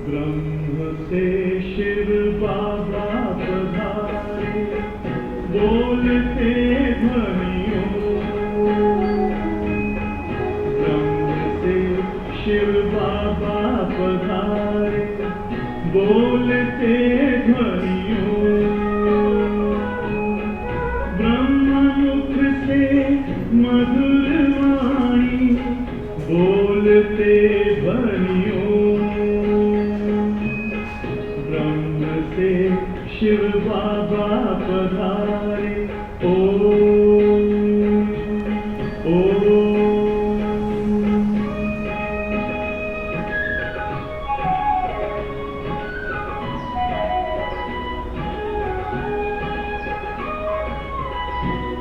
ब्रह्म से शिव बाबा पधारे, बोलते ध्वनियों। ब्रह्म से शिव बाबा पधारे, बोलते ध्वनियों। ब्रह्म मुख से मधुर वाणी, बोलते ध्वनियों। शिव बाबा पधारे, ओम ओम।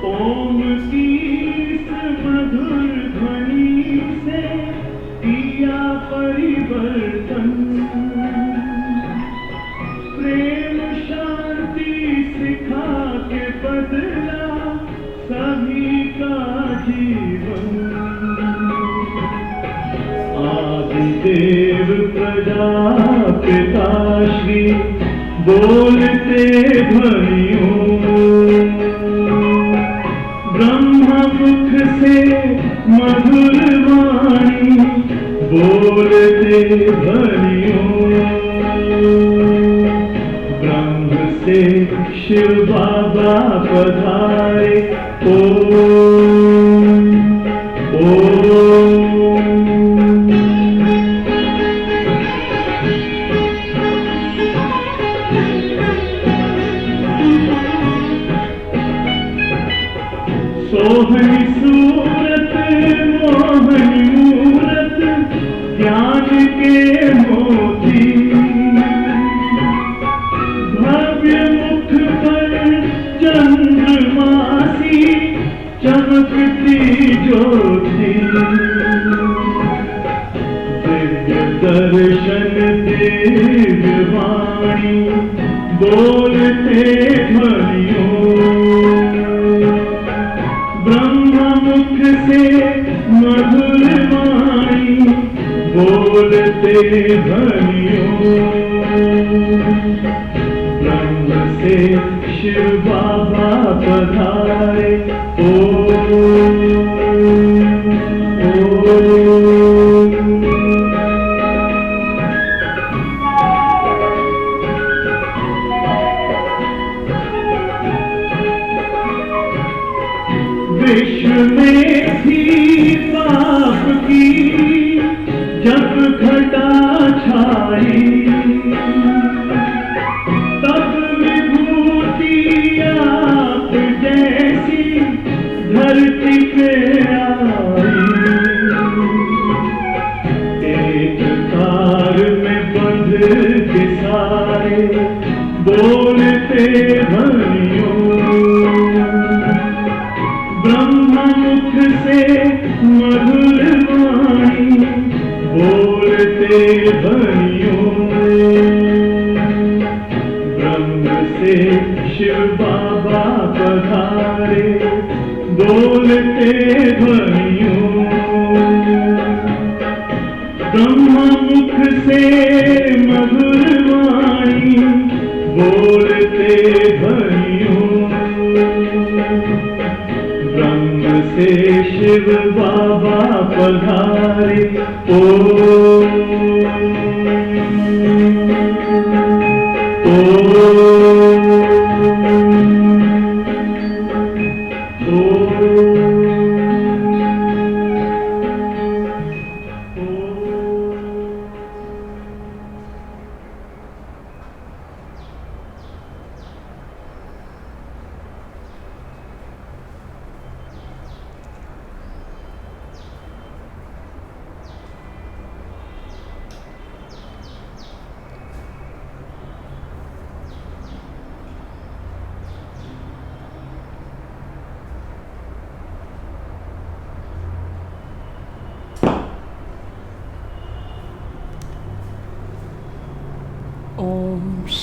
ओम की इस मधुर ध्वनि से किया परिवर्तन। प्रेम शांति सिखा के बदला सभी का जीवन। आदिदेव प्रजापिता श्री, बोलते ध्वनियों। ब्रह्म मुख से मधुर वाणी, बोलते ध्वनियों। शिव बाबा पधारे, ओम ओम। सोहनी सूरत मोहनी मूरत, ज्ञान के मोती। चंद्रमासी चमकती ज्योति। दिव्य दर्शन दिव्य वाणी, बोलते ध्वनियों। ब्रह्म मुख से मधुर वाणी, बोलते ध्वनियों। ब्रह्म से शिव बाबा पधारे, ओम ओम। विश्व में थी पाप की जब घटा छाई, धरती पे आई। एक तार में बंध के सारे, बोलते ध्वनियों। ब्रह्म मुख से मधुर वाणी, बोलते ध्वनियों। ब्रह्म से शिव बाबा पधारे, बोलते ध्वनियों। ब्रह्म मुख से मधुर वाणी, बोलते ध्वनियों। ब्रह्म से शिव बाबा पधारे, ओम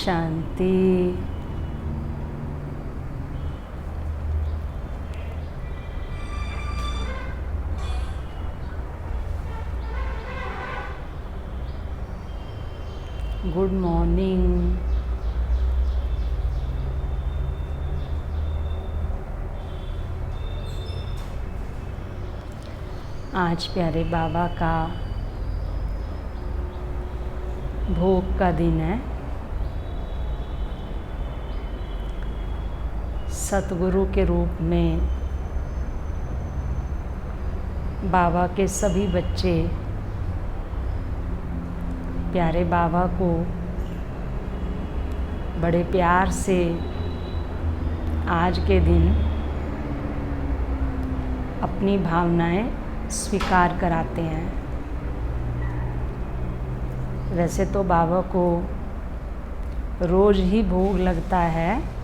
शांति। Good morning. आज प्यारे बाबा का भोग का दिन है। सतगुरु के रूप में बाबा के सभी बच्चे प्यारे बाबा को बड़े प्यार से आज के दिन अपनी भावनाएं स्वीकार कराते हैं। वैसे तो बाबा को रोज़ ही भोग लगता है,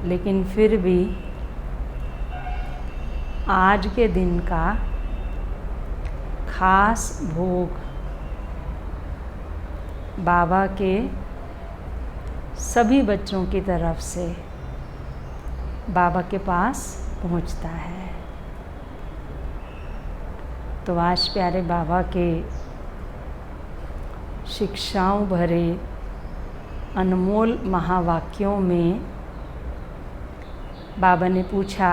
लेकिन फिर भी आज के दिन का खास भोग बाबा के सभी बच्चों की तरफ से बाबा के पास पहुंचता है। तो आज प्यारे बाबा के शिक्षाओं भरे अनमोल महावाक्यों में बाबा ने पूछा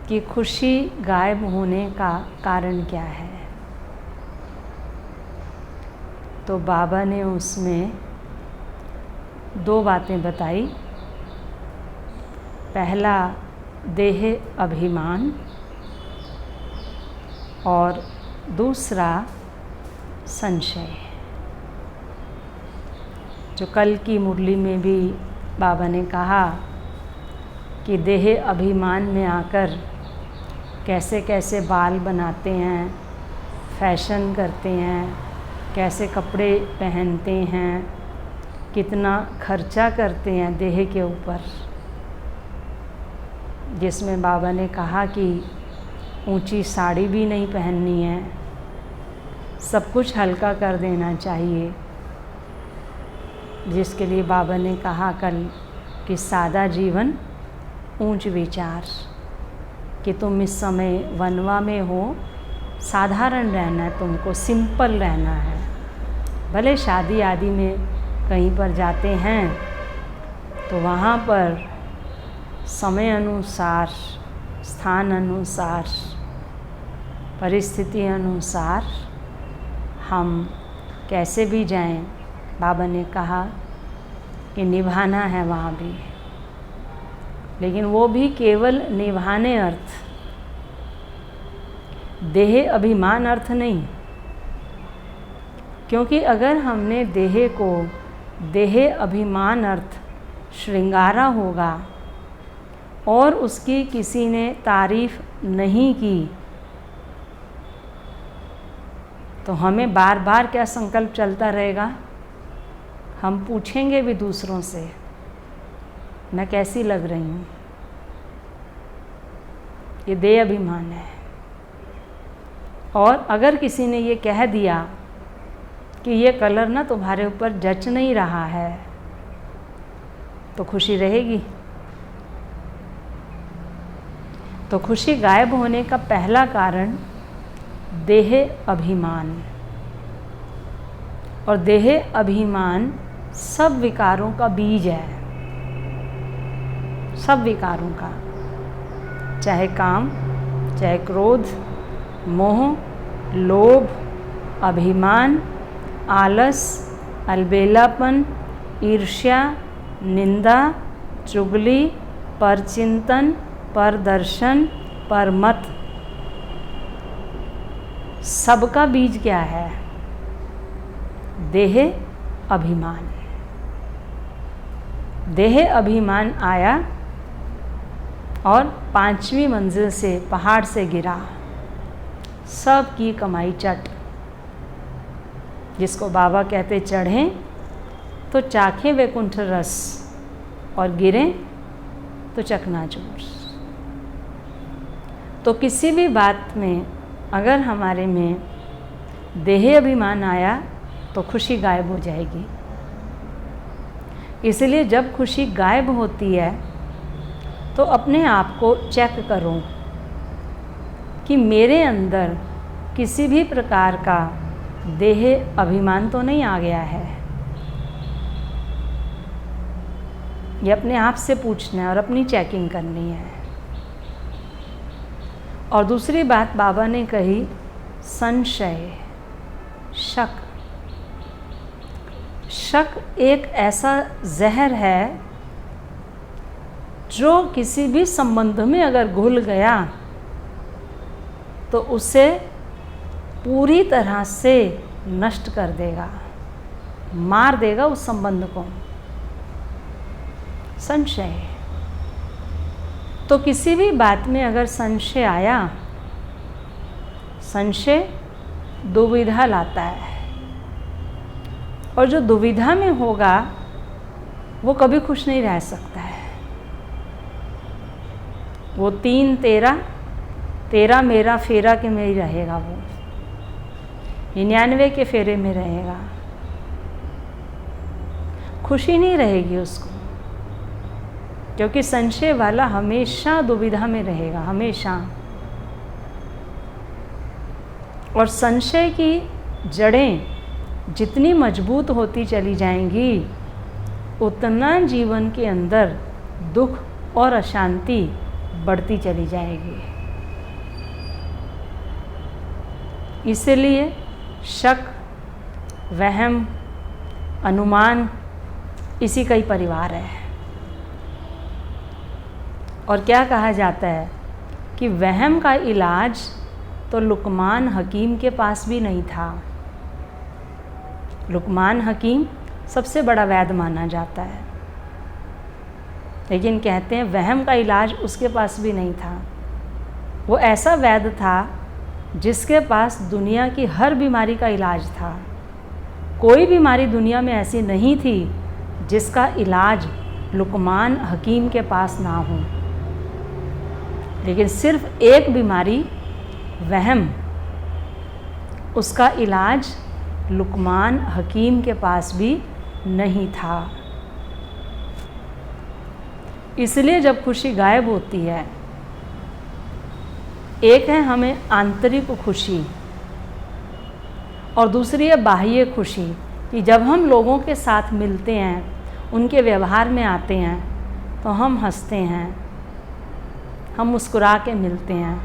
कि खुशी गायब होने का कारण क्या है। तो बाबा ने उसमें दो बातें बताई। पहला देह अभिमान और दूसरा संशय। जो कल की मुरली में भी बाबा ने कहा कि देह अभिमान में आकर कैसे कैसे बाल बनाते हैं, फैशन करते हैं, कैसे कपड़े पहनते हैं, कितना खर्चा करते हैं देह के ऊपर। जिसमें बाबा ने कहा कि ऊंची साड़ी भी नहीं पहननी है, सब कुछ हल्का कर देना चाहिए। जिसके लिए बाबा ने कहा कल कि सादा जीवन ऊंच विचार, कि तुम इस समय वनवा में हो, साधारण रहना है, तुमको सिंपल रहना है। भले शादी आदि में कहीं पर जाते हैं तो वहाँ पर समय अनुसार, स्थान अनुसार, परिस्थिति अनुसार हम कैसे भी जाएं, बाबा ने कहा कि निभाना है वहाँ भी, लेकिन वो भी केवल निभाने अर्थ, देह अभिमान अर्थ नहीं। क्योंकि अगर हमने देह को देह अभिमान अर्थ श्रृंगारा होगा और उसकी किसी ने तारीफ नहीं की, तो हमें बार बार क्या संकल्प चलता रहेगा। हम पूछेंगे भी दूसरों से, मैं कैसी लग रही हूँ। ये देह अभिमान है। और अगर किसी ने ये कह दिया कि ये कलर ना तुम्हारे ऊपर जच नहीं रहा है, तो खुशी रहेगी। तो खुशी गायब होने का पहला कारण देह अभिमान। और देह अभिमान सब विकारों का बीज है, सब विकारों का, चाहे काम, चाहे क्रोध, मोह, लोभ, अभिमान, आलस, अलबेलापन, ईर्ष्या, निंदा, चुगली, परचिंतन, परदर्शन, परमत, सबका बीज क्या है? देह अभिमान। देह अभिमान आया और 5वीं मंजिल से पहाड़ से गिरा, सब की कमाई चट। जिसको बाबा कहते चढ़ें तो चाखें वैकुंठ रस और गिरें तो चकनाचूर। तो किसी भी बात में अगर हमारे में देह अभिमान आया तो खुशी गायब हो जाएगी। इसलिए जब खुशी गायब होती है तो अपने आप को चेक करो कि मेरे अंदर किसी भी प्रकार का देह अभिमान तो नहीं आ गया है। ये अपने आप से पूछना है और अपनी चेकिंग करनी है। और दूसरी बात बाबा ने कही, संशय, शक। शक एक ऐसा जहर है जो किसी भी संबंध में अगर घुल गया तो उसे पूरी तरह से नष्ट कर देगा, मार देगा उस संबंध को। संशय, तो किसी भी बात में अगर संशय आया, संशय दुविधा लाता है, और जो दुविधा में होगा वो कभी खुश नहीं रह सकता है। वो 3-13 मेरा फेरा के में ही रहेगा, वो 99 के फेरे में रहेगा, खुशी नहीं रहेगी उसको, क्योंकि संशय वाला हमेशा दुविधा में रहेगा, हमेशा। और संशय की जड़ें जितनी मजबूत होती चली जाएंगी उतना जीवन के अंदर दुख और अशांति बढ़ती चली जाएगी। इसलिए शक, वहम, अनुमान इसी का ही परिवार है। और क्या कहा जाता है कि वहम का इलाज तो लुकमान हकीम के पास भी नहीं था। लुकमान हकीम सबसे बड़ा वैद्य माना जाता है, लेकिन कहते हैं वहम का इलाज उसके पास भी नहीं था। वो ऐसा वैद्य था जिसके पास दुनिया की हर बीमारी का इलाज था। कोई बीमारी दुनिया में ऐसी नहीं थी जिसका इलाज लुकमान हकीम के पास ना हो। लेकिन सिर्फ एक बीमारी, वहम, उसका इलाज लुकमान हकीम के पास भी नहीं था। इसलिए जब खुशी गायब होती है, एक है हमें आंतरिक खुशी और दूसरी है बाह्य खुशी, कि जब हम लोगों के साथ मिलते हैं, उनके व्यवहार में आते हैं तो हम हंसते हैं, हम मुस्कुरा के मिलते हैं,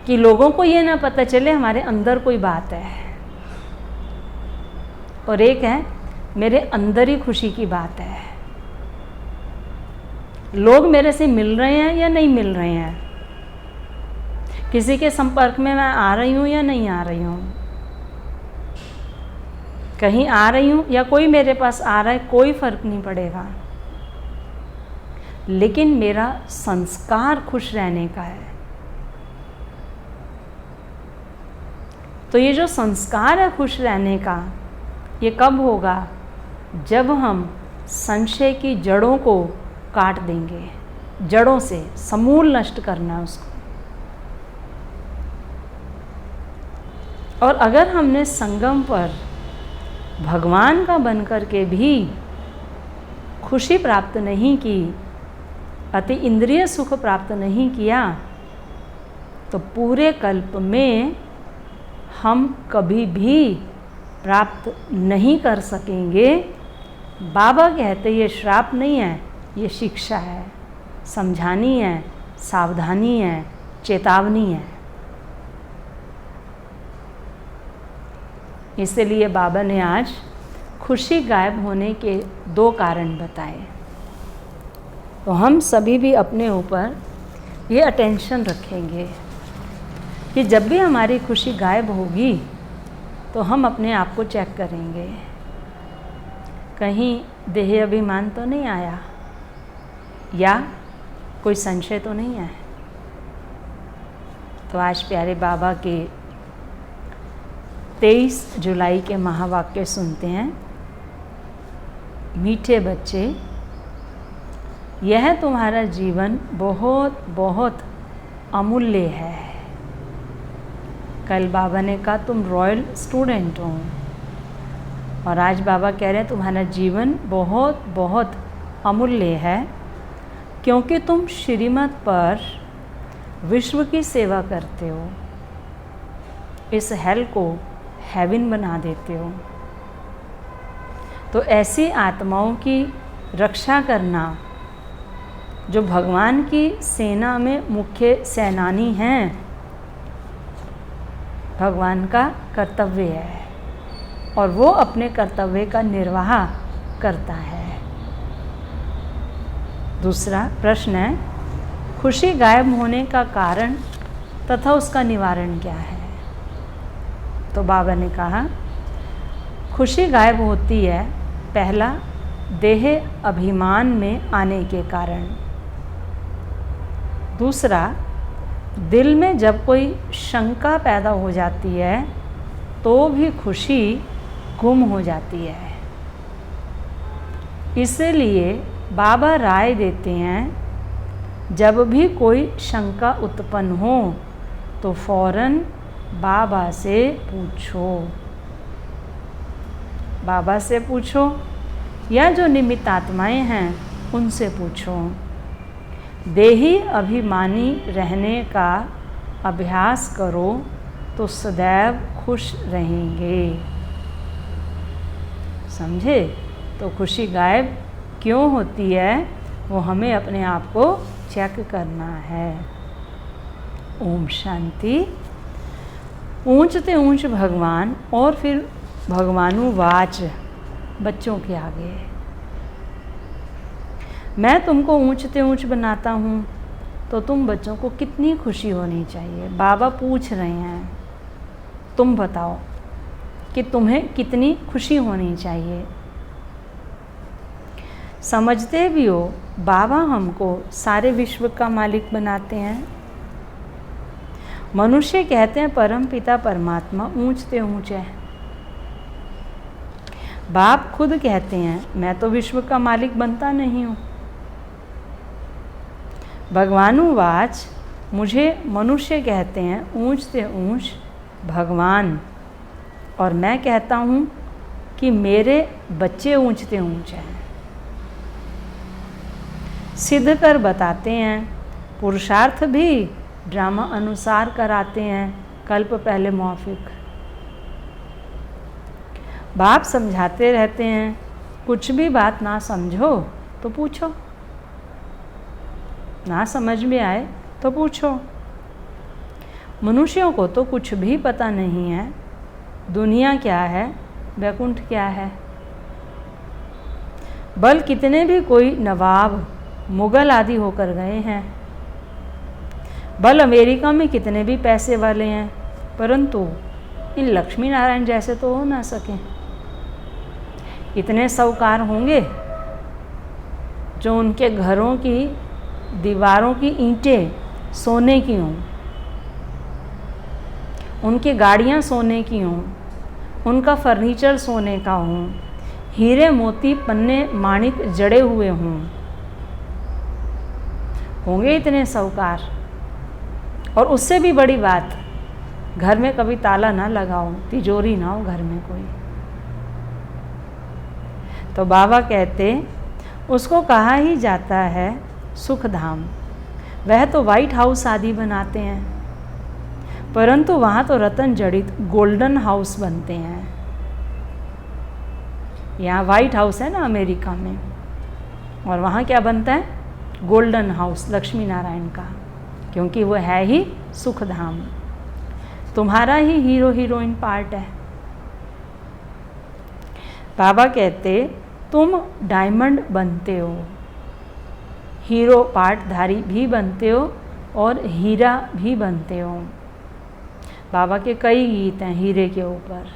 कि लोगों को ये ना पता चले हमारे अंदर कोई बात है। और एक है मेरे अंदर ही खुशी की बात है, लोग मेरे से मिल रहे हैं या नहीं मिल रहे हैं, किसी के संपर्क में मैं आ रही हूँ या नहीं आ रही हूँ, कहीं आ रही हूँ या कोई मेरे पास आ रहा है, कोई फर्क नहीं पड़ेगा। लेकिन मेरा संस्कार खुश रहने का है। तो ये जो संस्कार है खुश रहने का, ये कब होगा? जब हम संशय की जड़ों को काट देंगे, जड़ों से समूल नष्ट करना है उसको। और अगर हमने संगम पर भगवान का बनकर के भी खुशी प्राप्त नहीं की, अति इंद्रिय सुख प्राप्त नहीं किया, तो पूरे कल्प में हम कभी भी प्राप्त नहीं कर सकेंगे। बाबा कहते ये श्राप नहीं है, ये शिक्षा है, समझानी है, सावधानी है, चेतावनी है। इसलिए बाबा ने आज खुशी गायब होने के 2 कारण बताए। तो हम सभी भी अपने ऊपर ये अटेंशन रखेंगे कि जब भी हमारी खुशी गायब होगी तो हम अपने आप को चेक करेंगे, कहीं देह अभिमान तो नहीं आया या कोई संशय तो नहीं है। तो आज प्यारे बाबा के 23 जुलाई के महावाक्य सुनते हैं। मीठे बच्चे, यह तुम्हारा जीवन बहुत बहुत अमूल्य है। कल बाबा ने कहा तुम रॉयल स्टूडेंट हो, और आज बाबा कह रहे हैं तुम्हारा जीवन बहुत बहुत अमूल्य है, क्योंकि तुम श्रीमत पर विश्व की सेवा करते हो, इस हेल को हेवन बना देते हो। तो ऐसी आत्माओं की रक्षा करना जो भगवान की सेना में मुख्य सेनानी हैं, भगवान का कर्तव्य है और वो अपने कर्तव्य का निर्वाह करता है। दूसरा प्रश्न है, खुशी गायब होने का कारण तथा उसका निवारण क्या है? तो बाबा ने कहा, खुशी गायब होती है पहला देह अभिमान में आने के कारण, दूसरा दिल में जब कोई शंका पैदा हो जाती है तो भी खुशी गुम हो जाती है। इसलिए बाबा राय देते हैं, जब भी कोई शंका उत्पन्न हो तो फौरन बाबा से पूछो। बाबा से पूछो या जो निमित्त आत्माएं हैं उनसे पूछो। देही अभिमानी रहने का अभ्यास करो तो सदैव खुश रहेंगे। समझे? तो खुशी गायब क्यों होती है वो हमें अपने आप को चेक करना है। ओम शांति। ऊंचते ऊंच भगवान और फिर भगवानुवाच बच्चों के आगे, मैं तुमको ऊंचते ऊंच बनाता हूँ तो तुम बच्चों को कितनी खुशी होनी चाहिए। बाबा पूछ रहे हैं, तुम बताओ कि तुम्हें कितनी खुशी होनी चाहिए। समझते भी हो बाबा हमको सारे विश्व का मालिक बनाते हैं। मनुष्य कहते हैं परम पिता परमात्मा ऊंचते ऊंच है। बाप खुद कहते हैं मैं तो विश्व का मालिक बनता नहीं हूँ। भगवानुवाच, मुझे मनुष्य कहते हैं ऊंचते ऊंच भगवान, और मैं कहता हूँ कि मेरे बच्चे ऊंचते ऊंच हैं। सिद्ध कर बताते हैं, पुरुषार्थ भी ड्रामा अनुसार कराते हैं, कल्प पहले मौफिक। बाप समझाते रहते हैं, कुछ भी बात ना समझो तो पूछो, ना समझ में आए तो पूछो। मनुष्यों को तो कुछ भी पता नहीं है, दुनिया क्या है, वैकुंठ क्या है। बल कितने भी कोई नवाब मुगल आदि होकर गए हैं, बल अमेरिका में कितने भी पैसे वाले हैं, परंतु इन लक्ष्मी नारायण जैसे तो हो ना सके। इतने साहूकार होंगे जो उनके घरों की दीवारों की ईंटें सोने की हों, उनकी गाड़ियाँ सोने की हों, उनका फर्नीचर सोने का हो, हीरे मोती पन्ने माणिक जड़े हुए हों। होंगे इतने साहूकार। और उससे भी बड़ी बात, घर में कभी ताला ना लगाओ, तिजोरी ना हो घर में कोई। तो बाबा कहते उसको कहा ही जाता है सुख धाम। वह तो वाइट हाउस आदि बनाते हैं, परंतु वहाँ तो रतन जड़ित गोल्डन हाउस बनते हैं। यहाँ वाइट हाउस है ना अमेरिका में, और वहाँ क्या बनता है? गोल्डन हाउस लक्ष्मी नारायण का, क्योंकि वो है ही सुख धाम। तुम्हारा ही हीरो हीरोइन पार्ट है। बाबा कहते तुम डायमंड बनते हो, हीरो पार्टधारी भी बनते हो और हीरा भी बनते हो। बाबा के कई गीत हैं हीरे के ऊपर।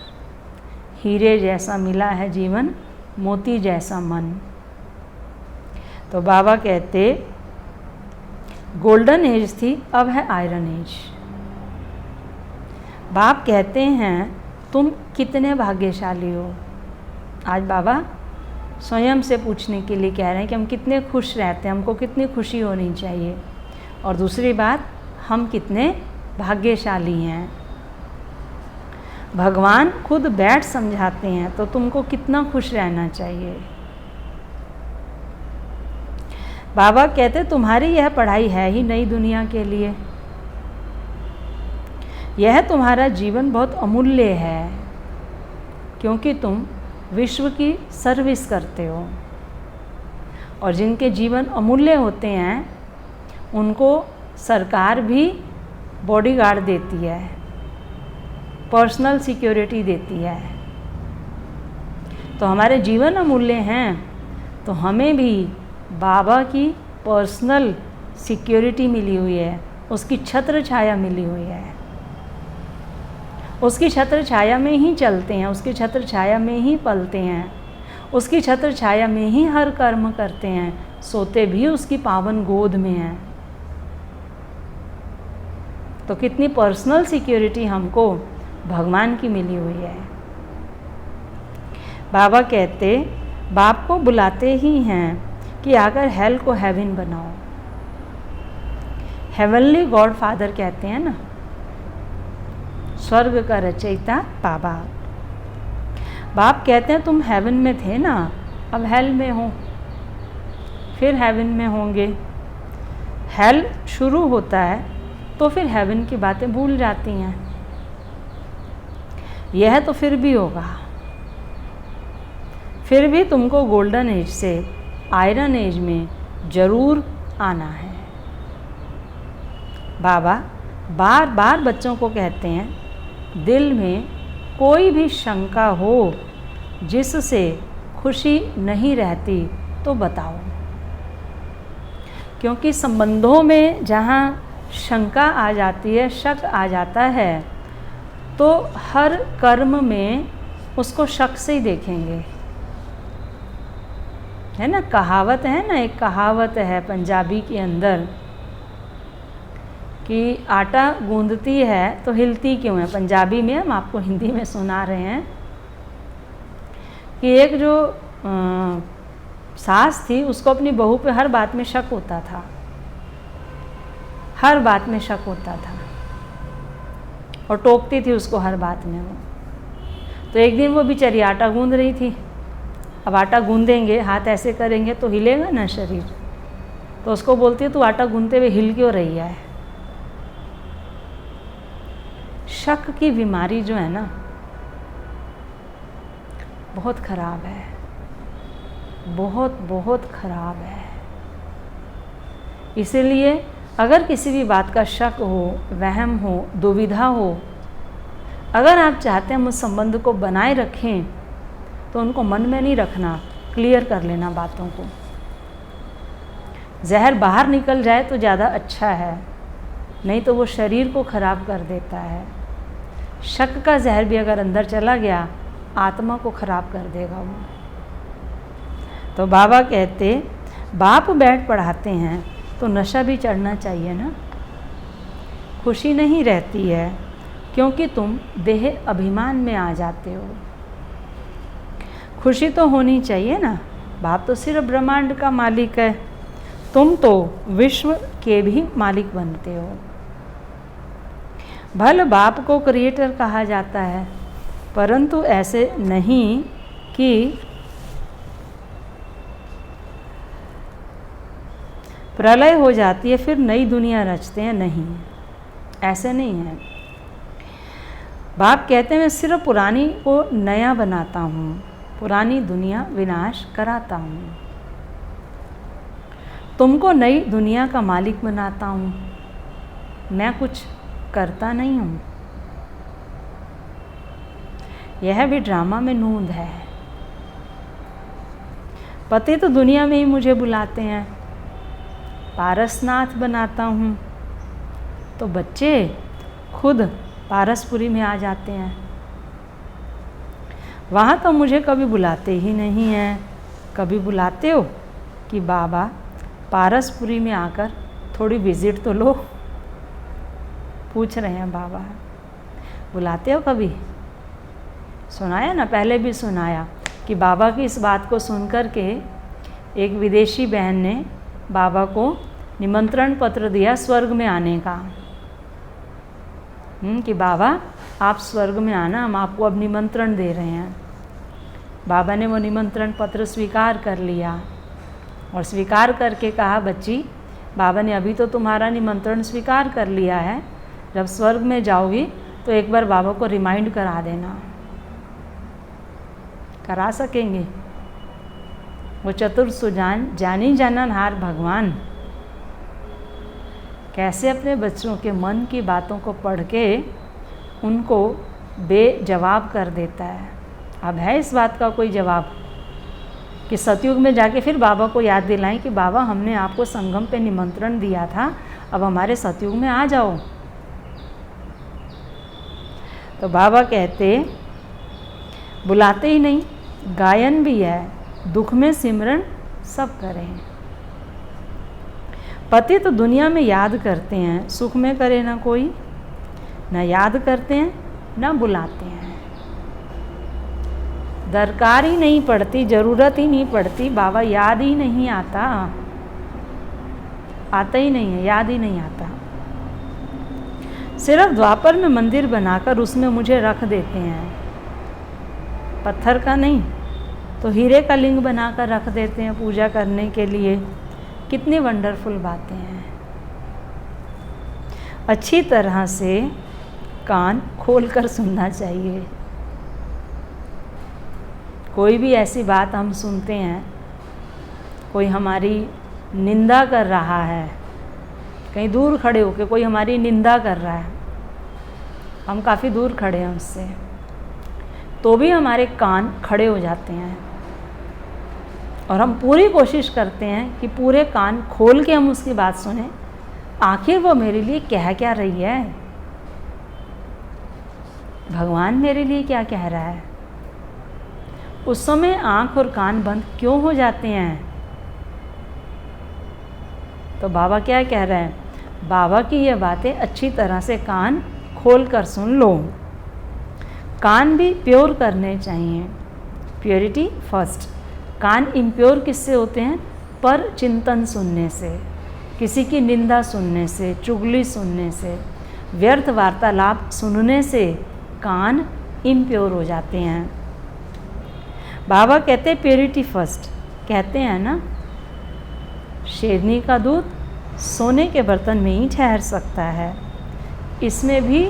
हीरे जैसा मिला है जीवन, मोती जैसा मन। तो बाबा कहते गोल्डन एज थी, अब है आयरन एज। बाप कहते हैं तुम कितने भाग्यशाली हो। आज बाबा स्वयं से पूछने के लिए कह रहे हैं कि हम कितने खुश रहते हैं, हमको कितनी खुशी होनी चाहिए। और दूसरी बात, हम कितने भाग्यशाली हैं। भगवान खुद बैठ समझाते हैं तो तुमको कितना खुश रहना चाहिए। बाबा कहते तुम्हारी यह पढ़ाई है ही नई दुनिया के लिए। यह तुम्हारा जीवन बहुत अमूल्य है क्योंकि तुम विश्व की सर्विस करते हो। और जिनके जीवन अमूल्य होते हैं उनको सरकार भी बॉडीगार्ड देती है, पर्सनल सिक्योरिटी देती है। तो हमारे जीवन अमूल्य हैं तो हमें भी बाबा की पर्सनल सिक्योरिटी मिली हुई है, उसकी छत्र छाया मिली हुई है। उसकी छत्र छाया में ही चलते हैं, उसकी छत्र छाया में ही पलते हैं, उसकी छत्र छाया में ही हर कर्म करते हैं, सोते भी उसकी पावन गोद में हैं। तो कितनी पर्सनल सिक्योरिटी हमको भगवान की मिली हुई है। बाबा कहते बाप को बुलाते ही हैं कि आकर हेल को हेवन बनाओ। हेवनली गॉड फादर कहते हैं ना, स्वर्ग का रचयिता बाबा। बाप कहते हैं तुम हेवन में थे ना, अब हेल में हो, फिर हेवन में होंगे। हेल शुरू होता है तो फिर हेवन की बातें भूल जाती हैं। यह तो फिर भी होगा, फिर भी तुमको गोल्डन एज से आयरन एज में ज़रूर आना है। बाबा बार बार बच्चों को कहते हैं दिल में कोई भी शंका हो जिससे खुशी नहीं रहती तो बताओ। क्योंकि संबंधों में जहाँ शंका आ जाती है, शक आ जाता है, तो हर कर्म में उसको शक से ही देखेंगे। है ना, कहावत है ना, एक कहावत है पंजाबी के अंदर कि आटा गूंदती है तो हिलती क्यों है। पंजाबी में, हम आपको हिंदी में सुना रहे हैं कि एक जो सास थी उसको अपनी बहू पे हर बात में शक होता था, हर बात में शक होता था और टोकती थी उसको हर बात में वो। तो एक दिन वो बेचारी आटा गूंद रही थी। अब आटा गूंदेंगे, हाथ ऐसे करेंगे तो हिलेगा ना शरीर। तो उसको बोलती है तू आटा गूंदते हुए हिल क्यों रही है। शक की बीमारी जो है ना बहुत खराब है, बहुत बहुत खराब है। इसीलिए अगर किसी भी बात का शक हो, वहम हो, दुविधा हो, अगर आप चाहते हैं हम उस संबंध को बनाए रखें तो उनको मन में नहीं रखना, क्लियर कर लेना बातों को। जहर बाहर निकल जाए तो ज़्यादा अच्छा है, नहीं तो वो शरीर को खराब कर देता है। शक का जहर भी अगर अंदर चला गया आत्मा को खराब कर देगा वो। तो बाबा कहते बाप बैठ पढ़ाते हैं तो नशा भी चढ़ना चाहिए ना। खुशी नहीं रहती है क्योंकि तुम देह अभिमान में आ जाते हो। खुशी तो होनी चाहिए ना, बाप तो सिर्फ ब्रह्मांड का मालिक है, तुम तो विश्व के भी मालिक बनते हो। भले बाप को क्रिएटर कहा जाता है, परंतु ऐसे नहीं कि प्रलय हो जाती है फिर नई दुनिया रचते हैं, नहीं, ऐसे नहीं है। बाप कहते हैं मैं सिर्फ पुरानी को नया बनाता हूँ, पुरानी दुनिया विनाश कराता हूँ। तुमको नई दुनिया का मालिक बनाता हूँ, मैं कुछ करता नहीं हूँ। यह भी ड्रामा में नूंद है। पति तो दुनिया में ही मुझे बुलाते हैं, पारसनाथ बनाता हूँ, तो बच्चे खुद पारसपुरी में आ जाते हैं। वहाँ तो मुझे कभी बुलाते ही नहीं हैं। कभी बुलाते हो कि बाबा पारसपुरी में आकर थोड़ी विज़िट तो लो, पूछ रहे हैं बाबा। बुलाते हो कभी? सुनाया ना, पहले भी सुनाया कि बाबा की इस बात को सुनकर के एक विदेशी बहन ने बाबा को निमंत्रण पत्र दिया स्वर्ग में आने का, कि बाबा आप स्वर्ग में आना, हम आपको अब निमंत्रण दे रहे हैं। बाबा ने वो निमंत्रण पत्र स्वीकार कर लिया और स्वीकार करके कहा, बच्ची, बाबा ने अभी तो तुम्हारा निमंत्रण स्वीकार कर लिया है, जब स्वर्ग में जाओगी तो एक बार बाबा को रिमाइंड करा देना। करा सकेंगे? वो चतुर सुजान जानी जाननहार भगवान कैसे अपने बच्चों के मन की बातों को पढ़ के उनको बेजवाब कर देता है। अब है इस बात का कोई जवाब कि सतयुग में जाके फिर बाबा को याद दिलाएं कि बाबा हमने आपको संगम पे निमंत्रण दिया था, अब हमारे सतयुग में आ जाओ। तो बाबा कहते बुलाते ही नहीं, गायन भी है, दुख में सिमरन सब करें। पति तो दुनिया में याद करते हैं, सुख में करे ना कोई, ना याद करते हैं ना बुलाते हैं। दरकार ही नहीं पड़ती, ज़रूरत ही नहीं पड़ती, बाबा याद ही नहीं आता, आता ही नहीं है, याद ही नहीं आता। सिर्फ द्वापर में मंदिर बनाकर उसमें मुझे रख देते हैं, पत्थर का नहीं तो हीरे का लिंग बनाकर रख देते हैं पूजा करने के लिए। कितनी वंडरफुल बातें हैं। अच्छी तरह से कान खोलकर सुनना चाहिए। कोई भी ऐसी बात हम सुनते हैं, कोई हमारी निंदा कर रहा है, कहीं दूर खड़े होकर कोई हमारी निंदा कर रहा है, हम काफ़ी दूर खड़े हैं उससे, तो भी हमारे कान खड़े हो जाते हैं और हम पूरी कोशिश करते हैं कि पूरे कान खोल के हम उसकी बात सुने, आखिर वो मेरे लिए कह क्या रही है, भगवान मेरे लिए क्या कह रहा है। उस समय आँख और कान बंद क्यों हो जाते हैं? तो बाबा क्या कह रहे हैं? बाबा की ये बातें अच्छी तरह से कान खोल कर सुन लो। कान भी प्योर करने चाहिए, प्योरिटी फर्स्ट। कान इम्प्योर किससे होते हैं? पर चिंतन सुनने से, किसी की निंदा सुनने से, चुगली सुनने से, व्यर्थ वार्तालाप सुनने से कान इम्प्योर हो जाते हैं। बाबा कहते हैं प्योरिटी फर्स्ट। कहते हैं ना, शेरनी का दूध सोने के बर्तन में ही ठहर सकता है, इसमें भी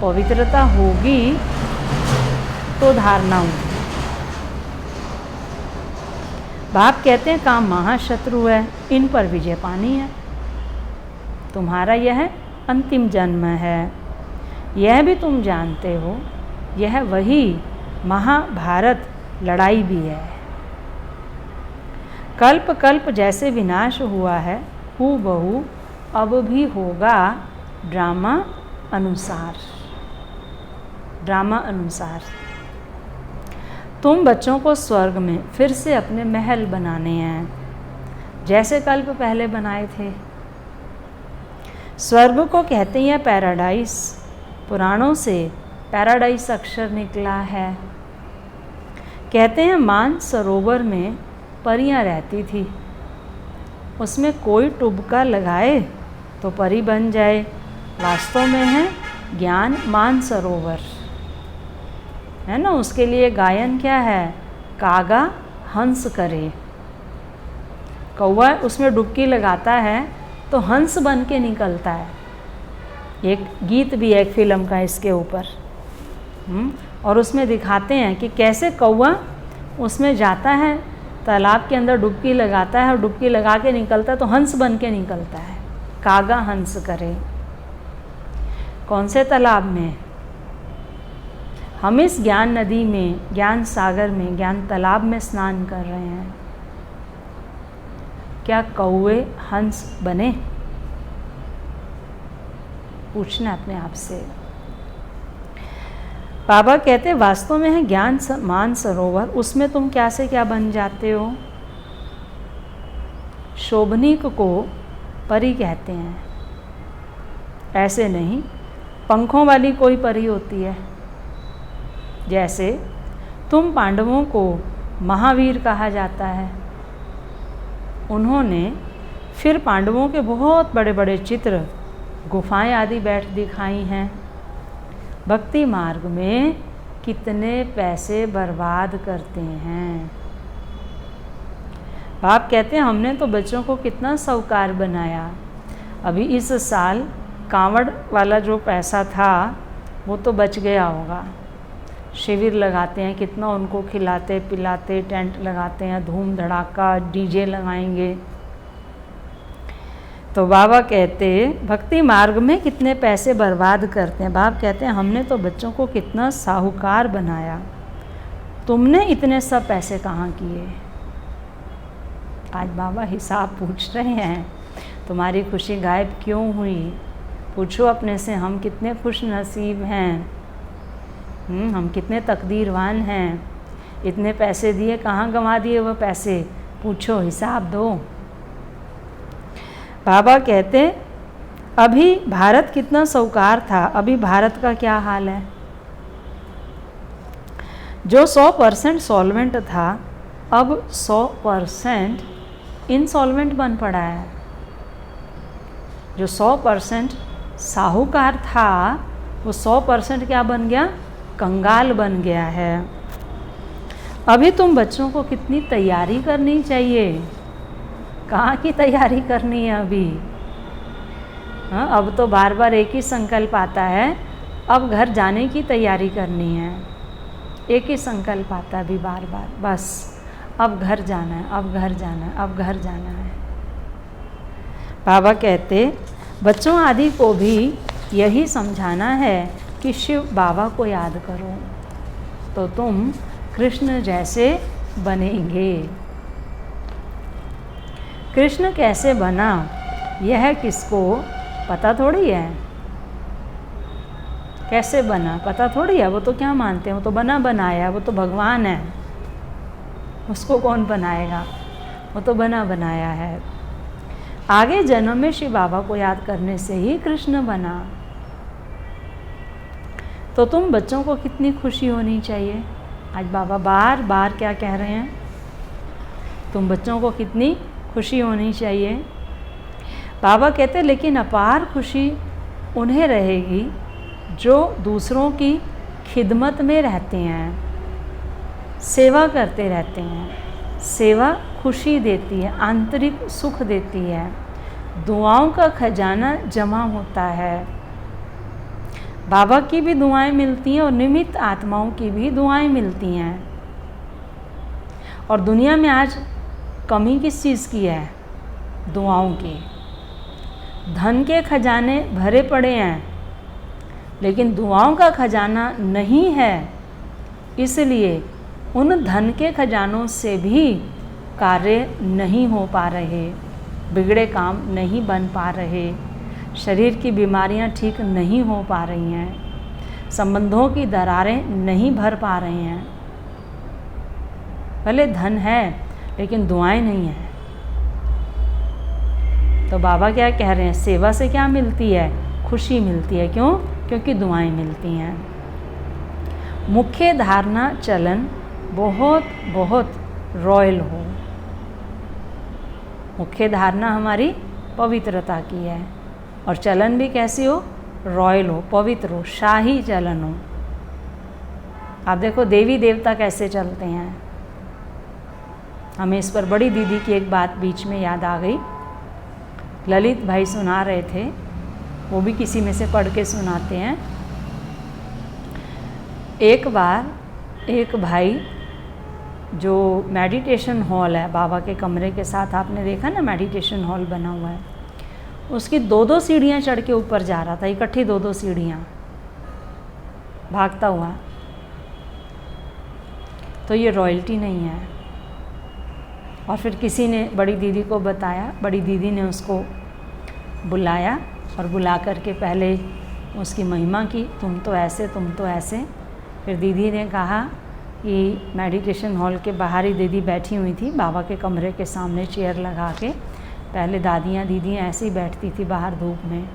पवित्रता होगी तो धारणा होगी। बाप कहते हैं काम महाशत्रु है, इन पर विजय पानी है। तुम्हारा यह अंतिम जन्म है, यह भी तुम जानते हो। यह वही महाभारत लड़ाई भी है। कल्प कल्प जैसे विनाश हुआ है, हूबहू अब भी होगा ड्रामा अनुसार। ड्रामा अनुसार तुम बच्चों को स्वर्ग में फिर से अपने महल बनाने हैं, जैसे कल्प पहले बनाए थे। स्वर्ग को कहते हैं पैराडाइस। पुराणों से पैराडाइस अक्षर निकला है। कहते हैं मान सरोवर में परियां रहती थी, उसमें कोई टुबका लगाए तो परी बन जाए। वास्तव में है ज्ञान मान सरोवर, है ना। उसके लिए गायन क्या है? कागा हंस करे। कौवा उसमें डुबकी लगाता है तो हंस बन के निकलता है। एक गीत भी है एक फिल्म का इसके ऊपर, और उसमें दिखाते हैं कि कैसे कौवा उसमें जाता है, तालाब के अंदर डुबकी लगाता है और डुबकी लगा के निकलता है तो हंस बन के निकलता है। कागा हंस करे। कौन से तालाब में? हम इस ज्ञान नदी में, ज्ञान सागर में, ज्ञान तालाब में स्नान कर रहे हैं। क्या कौवे हंस बने? पूछना अपने आप से। बाबा कहते हैं वास्तव में है ज्ञान मान सरोवर, उसमें तुम क्या से क्या बन जाते हो। शोभनीक को परी कहते हैं, ऐसे नहीं पंखों वाली कोई परी होती है। जैसे तुम पांडवों को महावीर कहा जाता है, उन्होंने फिर पांडवों के बहुत बड़े बड़े चित्र, गुफाएं आदि बैठ दिखाई हैं। भक्ति मार्ग में कितने पैसे बर्बाद करते हैं। बाप कहते हैं हमने तो बच्चों को कितना साहूकार बनाया। अभी इस साल कांवड़ वाला जो पैसा था वो तो बच गया होगा। शिविर लगाते हैं, कितना उनको खिलाते पिलाते, टेंट लगाते हैं, धूम धड़ाका, डीजे लगाएंगे। तो बाबा कहते भक्ति मार्ग में कितने पैसे बर्बाद करते हैं। बाप कहते हैं हमने तो बच्चों को कितना साहूकार बनाया, तुमने इतने सब पैसे कहाँ किए। आज बाबा हिसाब पूछ रहे हैं, तुम्हारी खुशी गायब क्यों हुई। पूछो अपने से, हम कितने खुश नसीब हैं, हम कितने तकदीरवान हैं। इतने पैसे दिए, कहाँ गंवा दिए वो पैसे, पूछो, हिसाब दो। बाबा कहते अभी भारत कितना साहूकार था, अभी भारत का क्या हाल है। जो 100% सॉल्वेंट था अब 100% इंसॉल्वेंट बन पड़ा है। जो 100% साहूकार था वो 100% क्या बन गया, कंगाल बन गया है। अभी तुम बच्चों को कितनी तैयारी करनी चाहिए। कहाँ की तैयारी करनी है अभी। हाँ, अब तो बार बार एक ही संकल्प आता है, अब घर जाने की तैयारी करनी है। एक ही संकल्प आता है अभी बार बार, बस अब घर जाना है, अब घर जाना है, अब घर जाना है। बाबा कहते बच्चों आदि को भी यही समझाना है कि शिव बाबा को याद करो तो तुम कृष्ण जैसे बनेंगे। कृष्ण कैसे बना यह किसको पता थोड़ी है। कैसे बना पता थोड़ी है, वो तो क्या मानते हैं, वो तो बना बनाया, वो तो भगवान है, उसको कौन बनाएगा, वो तो बना बनाया है। आगे जन्म में शिव बाबा को याद करने से ही कृष्ण बना। तो तुम बच्चों को कितनी खुशी होनी चाहिए। आज बाबा बार बार क्या कह रहे हैं, तुम बच्चों को कितनी खुशी होनी चाहिए। बाबा कहते लेकिन अपार खुशी उन्हें रहेगी जो दूसरों की खिदमत में रहते हैं, सेवा करते रहते हैं। सेवा खुशी देती है, आंतरिक सुख देती है, दुआओं का खजाना जमा होता है। बाबा की भी दुआएं मिलती हैं और निमित्त आत्माओं की भी दुआएं मिलती हैं। और दुनिया में आज कमी किस चीज़ की है, दुआओं की। धन के खजाने भरे पड़े हैं लेकिन दुआओं का खजाना नहीं है, इसलिए उन धन के खजानों से भी कार्य नहीं हो पा रहे, बिगड़े काम नहीं बन पा रहे, शरीर की बीमारियां ठीक नहीं हो पा रही हैं, संबंधों की दरारें नहीं भर पा रही हैं। भले धन है लेकिन दुआएं नहीं हैं। तो बाबा क्या कह रहे हैं, सेवा से क्या मिलती है, खुशी मिलती है। क्यों? क्योंकि दुआएं मिलती हैं। मुख्य धारणा चलन बहुत बहुत रॉयल हो। मुख्य धारणा हमारी पवित्रता की है और चलन भी कैसी हो, रॉयल हो, पवित्र हो, शाही चलन हो। आप देखो देवी देवता कैसे चलते हैं। हमें इस पर बड़ी दीदी की एक बात बीच में याद आ गई। ललित भाई सुना रहे थे, वो भी किसी में से पढ़ के सुनाते हैं। एक बार एक भाई, जो मेडिटेशन हॉल है बाबा के कमरे के साथ, आपने देखा ना मेडिटेशन हॉल बना हुआ है, उसकी 2-2 सीढ़ियाँ चढ़ के ऊपर जा रहा था, इकट्ठी 2-2 सीढ़ियाँ, भागता हुआ। तो ये रॉयल्टी नहीं है। और फिर किसी ने बड़ी दीदी को बताया, बड़ी दीदी ने उसको बुलाया और बुला कर के पहले उसकी महिमा की, तुम तो ऐसे, तुम तो ऐसे। फिर दीदी ने कहा कि मेडिटेशन हॉल के बाहर ही दीदी बैठी हुई थी, बाबा के कमरे के सामने चेयर लगा के। पहले दादियाँ दीदियाँ ऐसे ही बैठती थी बाहर धूप में।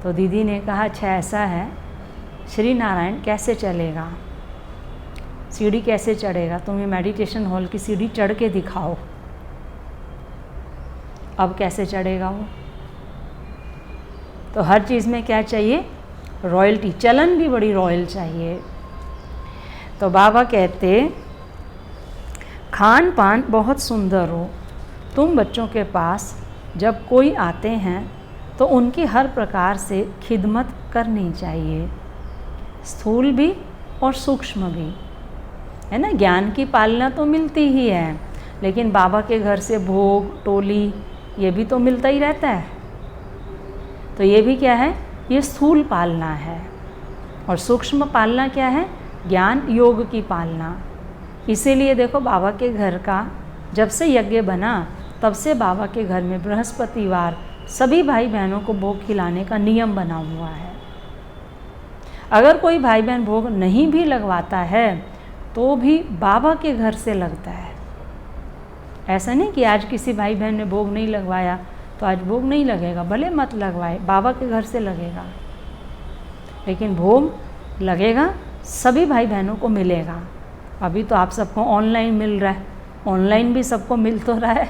तो दीदी ने कहा अच्छा ऐसा है, श्री नारायण कैसे चलेगा, सीढ़ी कैसे चढ़ेगा, तुम ये मेडिटेशन हॉल की सीढ़ी चढ़ के दिखाओ। अब कैसे चढ़ेगा वो। तो हर चीज़ में क्या चाहिए, रॉयल्टी, चलन भी बड़ी रॉयल चाहिए। तो बाबा कहते खान पान बहुत सुंदर हो, तुम बच्चों के पास जब कोई आते हैं तो उनकी हर प्रकार से खिदमत करनी चाहिए, स्थूल भी और सूक्ष्म भी, है ना। ज्ञान की पालना तो मिलती ही है, लेकिन बाबा के घर से भोग, टोली, ये भी तो मिलता ही रहता है। तो ये भी क्या है, ये स्थूल पालना है। और सूक्ष्म पालना क्या है, ज्ञान योग की पालना। इसीलिए देखो बाबा के घर का जब से यज्ञ बना तब से बाबा के घर में बृहस्पतिवार सभी भाई बहनों को भोग खिलाने का नियम बना हुआ है। अगर कोई भाई बहन भोग नहीं भी लगवाता है तो भी बाबा के घर से लगता है। ऐसा नहीं कि आज किसी भाई बहन ने भोग नहीं लगवाया तो आज भोग नहीं लगेगा, भले मत लगवाए, बाबा के घर से लगेगा, लेकिन भोग लगेगा, सभी भाई बहनों को मिलेगा। अभी तो आप सबको ऑनलाइन मिल रहा है, ऑनलाइन भी सबको मिल तो रहा है।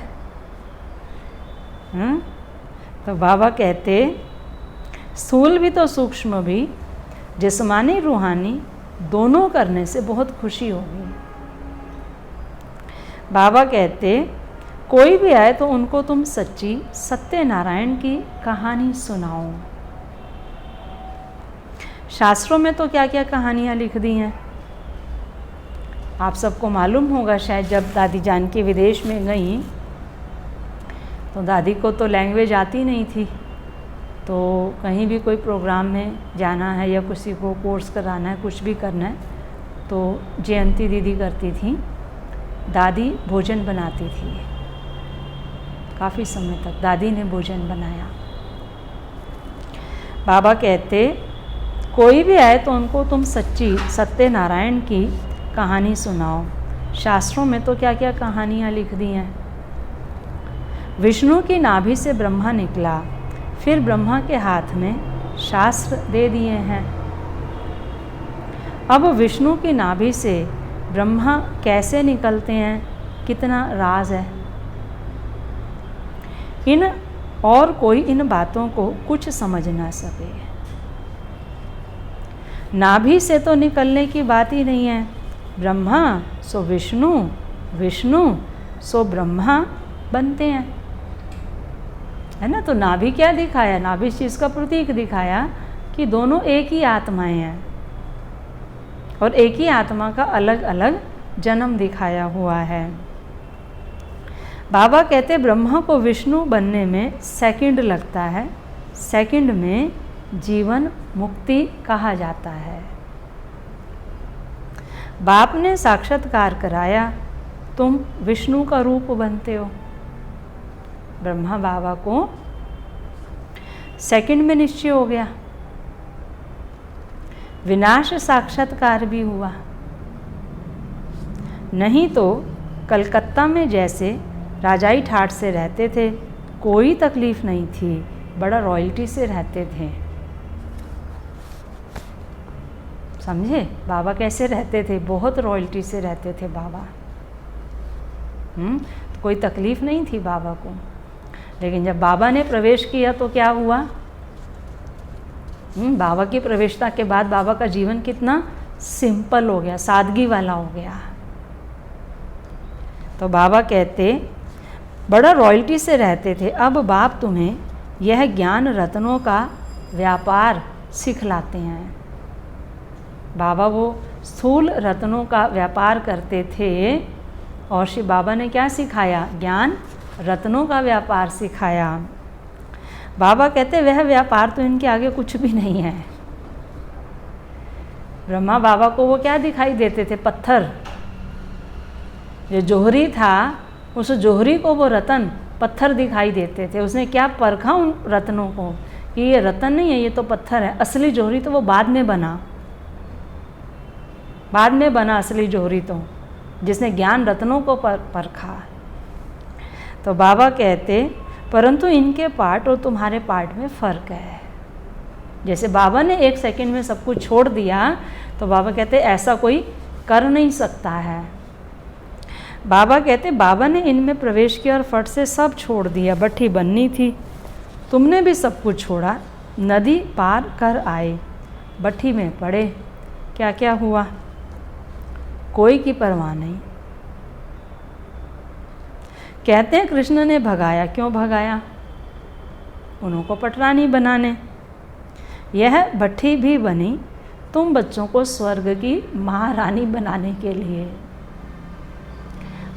तो बाबा कहते स्थूल भी तो सूक्ष्म भी, जिस्मानी रूहानी दोनों करने से बहुत खुशी होगी। बाबा कहते कोई भी आए तो उनको तुम सच्ची सत्यनारायण की कहानी सुनाओ। शास्त्रों में तो क्या क्या कहानियाँ लिख दी हैं, आप सबको मालूम होगा। शायद जब दादी जानकी विदेश में गई तो दादी को तो लैंग्वेज आती नहीं थी, तो कहीं भी कोई प्रोग्राम में जाना है या किसी को कोर्स कराना है, कुछ भी करना है, तो जयंती दीदी करती थी, दादी भोजन बनाती थी। काफ़ी समय तक दादी ने भोजन बनाया। बाबा कहते कोई भी आए तो उनको तुम सच्ची सत्यनारायण की कहानी सुनाओ। शास्त्रों में तो क्या क्या कहानियाँ लिख दी हैं। विष्णु की नाभि से ब्रह्मा निकला, फिर ब्रह्मा के हाथ में शास्त्र दे दिए हैं। अब विष्णु की नाभि से ब्रह्मा कैसे निकलते हैं, कितना राज है। इन और कोई इन बातों को कुछ समझ ना सके। नाभि से तो निकलने की बात ही नहीं है। ब्रह्मा सो विष्णु, विष्णु सो ब्रह्मा बनते हैं, है ना। तो नाभि क्या दिखाया, नाभि इस चीज़ का प्रतीक दिखाया कि दोनों एक ही आत्माएं हैं और एक ही आत्मा का अलग अलग जन्म दिखाया हुआ है। बाबा कहते ब्रह्मा को विष्णु बनने में सेकंड लगता है, सेकंड में जीवन मुक्ति कहा जाता है। बाप ने साक्षात्कार कराया, तुम विष्णु का रूप बनते हो। ब्रह्मा बाबा को सेकंड में निश्चय हो गया, विनाश साक्षात्कार भी हुआ। नहीं तो कलकत्ता में जैसे राजाई ठाट से रहते थे, कोई तकलीफ नहीं थी, बड़ा रॉयल्टी से रहते थे। समझे बाबा कैसे रहते थे, बहुत रॉयल्टी से रहते थे बाबा। तो कोई तकलीफ नहीं थी बाबा को। लेकिन जब बाबा ने प्रवेश किया तो क्या हुआ, बाबा की प्रवेशता के बाद बाबा का जीवन कितना सिंपल हो गया, सादगी वाला हो गया। तो बाबा कहते बड़ा रॉयल्टी से रहते थे, अब बाप तुम्हें यह ज्ञान रत्नों का व्यापार सिखलाते हैं। बाबा वो स्थूल रत्नों का व्यापार करते थे और श्री बाबा ने क्या सिखाया, ज्ञान रत्नों का व्यापार सिखाया। बाबा कहते वह व्यापार तो इनके आगे कुछ भी नहीं है। ब्रह्मा बाबा को वो क्या दिखाई देते थे, पत्थर। जो जोहरी था उस जोहरी को वो रतन पत्थर दिखाई देते थे। उसने क्या परखा उन रत्नों को कि ये रतन नहीं है, ये तो पत्थर है। असली जोहरी तो वो बाद में बना, बाद में बना असली जोहरी तो, जिसने ज्ञान रत्नों को परखा। तो बाबा कहते परंतु इनके पार्ट और तुम्हारे पार्ट में फ़र्क है। जैसे बाबा ने एक सेकंड में सब कुछ छोड़ दिया, तो बाबा कहते ऐसा कोई कर नहीं सकता है। बाबा कहते बाबा ने इनमें प्रवेश किया और फट से सब छोड़ दिया। भट्ठी बननी थी, तुमने भी सब कुछ छोड़ा, नदी पार कर आए, भट्ठी में पड़े। क्या क्या हुआ, कोई की परवाह नहीं। कहते हैं कृष्ण ने भगाया, क्यों भगाया? उनको पटरानी बनाने। यह भट्ठी भी बनी तुम बच्चों को स्वर्ग की महारानी बनाने के लिए।